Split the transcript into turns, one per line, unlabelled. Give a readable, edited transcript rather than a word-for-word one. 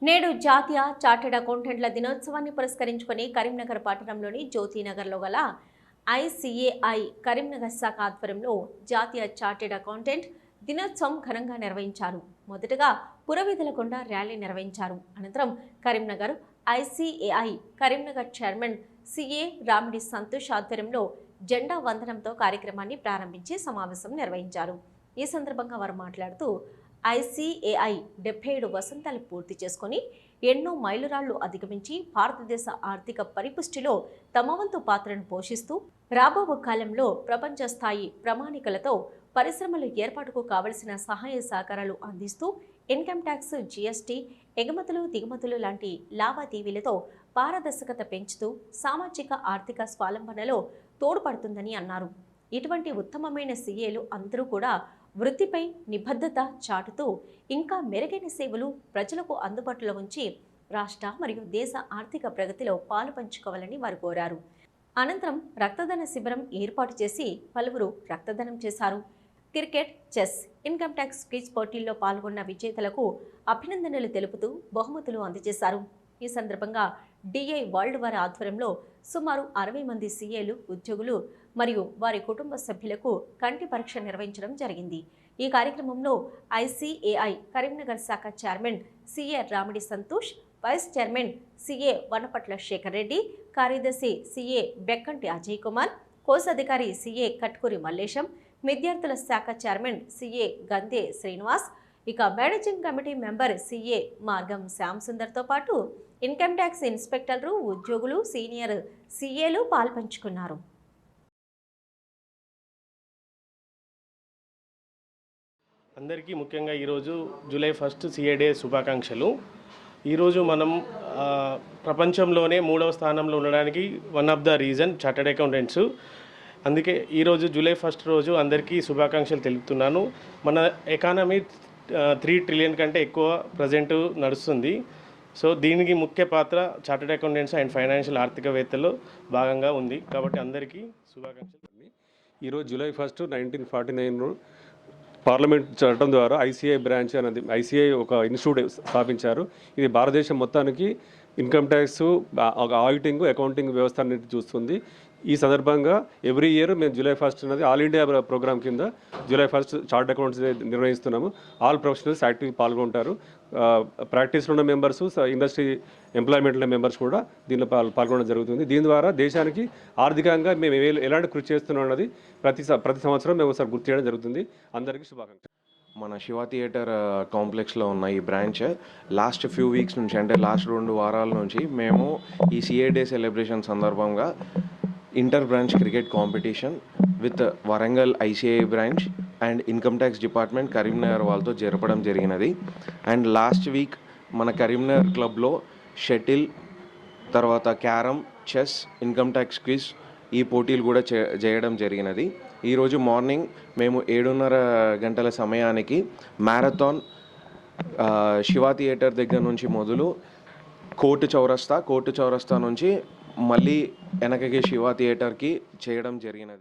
నేడు జాతీయ చార్టెడ్ అకౌంటెంట్ల దినోత్సవాన్ని పురస్కరించుకొని కరీంనగర్ పట్టణంలోని జ్యోతినగర్లో గల ఐసీఏఐ కరీంనగర్ శాఖ ఆధ్వర్యంలో జాతీయ చార్టెడ్ అకౌంటెంట్ దినోత్సవం ఘనంగా నిర్వహించారు. మొదటగా పురవీధులకొండ ర్యాలీ నిర్వహించారు. అనంతరం Karimnagar ICAI Karimnagar chairman CA Ramidi Santosh ఆధ్వర్యంలో జెండా వందనంతో కార్యక్రమాన్ని ప్రారంభించి సమావేశం నిర్వహించారు. ఈ సందర్భంగా వారు మాట్లాడుతూ ఐసీఏఐ 77 వసంతాలు పూర్తి చేసుకుని ఎన్నో మైలురాళ్లు అధిగమించి భారతదేశ ఆర్థిక పరిపుష్టిలో తమ వంతు పాత్రను పోషిస్తూ రాబో కాలంలో ప్రపంచ స్థాయి ప్రమాణికలతో పరిశ్రమల ఏర్పాటుకు కావలసిన సహాయ సహకారాలు అందిస్తూ ఇన్కమ్ ట్యాక్స్, జీఎస్టీ, ఎగుమతులు దిగుమతులు లాంటి లావాదేవీలతో పారదర్శకత పెంచుతూ సామాజిక ఆర్థిక స్వావలంబనలో తోడ్పడుతుందని అన్నారు. ఇటువంటి ఉత్తమమైన సీఏలు అందరూ కూడా వృత్తిపై నిబద్ధత చాటుతూ ఇంకా మెరుగైన సేవలు ప్రజలకు అందుబాటులో ఉంచి రాష్ట్ర మరియు దేశ ఆర్థిక ప్రగతిలో పాలు పంచుకోవాలని వారు కోరారు. అనంతరం రక్తదాన శిబిరం ఏర్పాటు చేసి పలువురు రక్తదానం చేశారు. Cricket, chess, income tax quiz పోటీల్లో పాల్గొన్న విజేతలకు అభినందనలు తెలుపుతూ బహుమతులు అందజేశారు. ఈ సందర్భంగా డిఐ వరల్డ్ వారి ఆధ్వర్యంలో సుమారు 60 మంది సీఏలు, ఉద్యోగులు మరియు వారి కుటుంబ సభ్యులకు కంటి పరీక్ష నిర్వహించడం జరిగింది. ఈ కార్యక్రమంలో ఐసీఏఐ కరీంనగర్ శాఖ chairman CA Ramidi Santosh, vice chairman CA Vanapatla Shekar Reddy, కార్యదర్శి సిఏ బెక్కంటి అజయ్ కుమార్, కోశాధికారి సిఏ కట్కూరి మల్లేశం, విద్యార్థుల శాఖ చైర్మన్ సిఏ గందే శ్రీనివాస్, ఇక మేనేజింగ్ కమిటీ మెంబర్ సిఏ మార్గం శ్యామ్ సుందర్తో పాటు ఇన్కమ్ ట్యాక్స్ ఇన్స్పెక్టర్లు, ఉద్యోగులు, సీనియర్ సీఏలు పాల్పంచుకున్నారు.
అందరికీ ముఖ్యంగా ఈరోజు జూలై 1 సీఏ డే శుభాకాంక్షలు. ఈరోజు మనం ప్రపంచంలోనే 3వ స్థానంలో ఉండడానికి one of the reason chartered accountants. అందుకే ఈరోజు జూలై 1 రోజు అందరికీ శుభాకాంక్షలు తెలుపుతున్నాను. మన ఎకానమీ 3 ట్రిలియన్ కంటే ఎక్కువ ప్రజెంట్ నడుస్తుంది. సో దీనికి ముఖ్య పాత్ర చార్టర్డ్ అకౌంటెంట్స్ అండ్ ఫైనాన్షియల్ ఆర్థికవేత్తలో భాగంగా ఉంది. కాబట్టి అందరికీ శుభాకాంక్షలు.
ఈరోజు జూలై 1, 1949 పార్లమెంట్ చట్టం ద్వారా ఐసీఐ బ్రాంచ్ అనేది ఐసీఐ ఒక ఇన్స్టిట్యూట్ స్థాపించారు. ఇది భారతదేశం మొత్తానికి ఇన్కమ్ ట్యాక్స్, ఆడిటింగ్, అకౌంటింగ్ వ్యవస్థ అనేది చూస్తుంది. ఈ సందర్భంగా ఎవ్రీ ఇయర్ మేము జూలై 1 అనేది ఆల్ ఇండియా ప్రోగ్రామ్ కింద జూలై 1 చార్టర్డ్ అకౌంట్స్ నిర్వహిస్తున్నాము. ఆల్ ప్రొఫెషనల్స్ యాక్టివ్ పాల్గొంటారు. ప్రాక్టీస్లో ఉన్న మెంబర్స్, ఇండస్ట్రీ ఎంప్లాయ్మెంట్లో మెంబర్స్ కూడా దీనిలో పాల్గొనడం జరుగుతుంది. దీని ద్వారా దేశానికి ఆర్థికంగా మేము ఎలాంటి కృషి చేస్తున్నాం అన్నది ప్రతి సంవత్సరం మేము ఒకసారి గుర్తు చేయడం జరుగుతుంది. అందరికీ శుభాకాంక్షలు.
మన శివ థియేటర్ కాంప్లెక్స్లో ఉన్న ఈ బ్రాంచ్ లాస్ట్ ఫ్యూ వీక్స్ నుంచి, అంటే లాస్ట్ 2 వారాల నుంచి మేము ఈ సిఏ డే సెలబ్రేషన్ సందర్భంగా inter branch cricket competition with Warangal ICI branch and income tax department Karimnagar వాళ్ళతో జరపడం జరిగినది. అండ్ లాస్ట్ వీక్ మన కరీంనగర్ క్లబ్లో షటిల్, తర్వాత carrom, chess, income tax quiz ఈ పోటీలు కూడా చేయడం జరిగినది. ఈరోజు మార్నింగ్ మేము 7:30 గంటల సమయానికి మ్యారథాన్ శివ థియేటర్ దగ్గర నుంచి మొదలు కోర్టు చౌరస్తా నుంచి మళ్ళీ వెనకకి శివ థియేటర్కి చేయడం జరిగినది.